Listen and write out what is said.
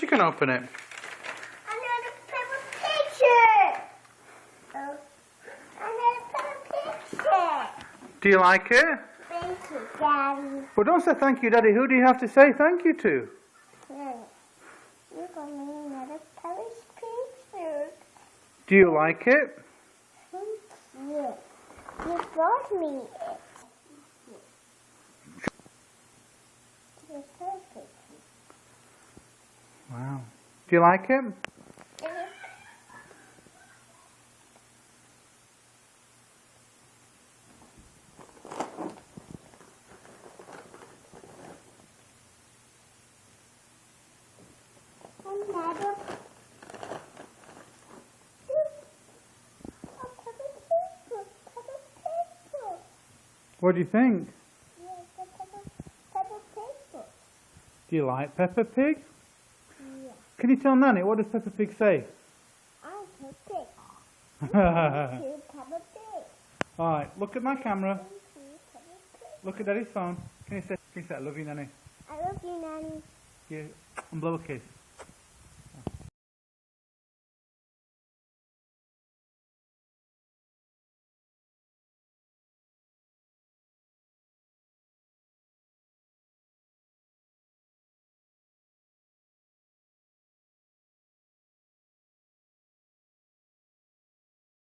you can open it. Another Peppa picture. Oh, another Peppa picture. Do you like it? Thank you, Daddy. Well, don't say thank you, Daddy. Who do you have to say thank you to? You got me another Peppa picture. Do you like it? Thank you. You brought me it. It's perfect. Wow. Do you like it? Another Peppa. What do you think? Yes, Peppa Pig. Do you like Peppa Pig? Yeah. Can you tell Nanny, what does Peppa Pig say? I'm Peppa Pig. Thank you, Peppa Pig. Alright, look at my camera. Thank you, Peppa Pig. Look at Daddy's phone. Can you say I love you, Nanny? I love you, Nanny. Yeah, and blow a kiss.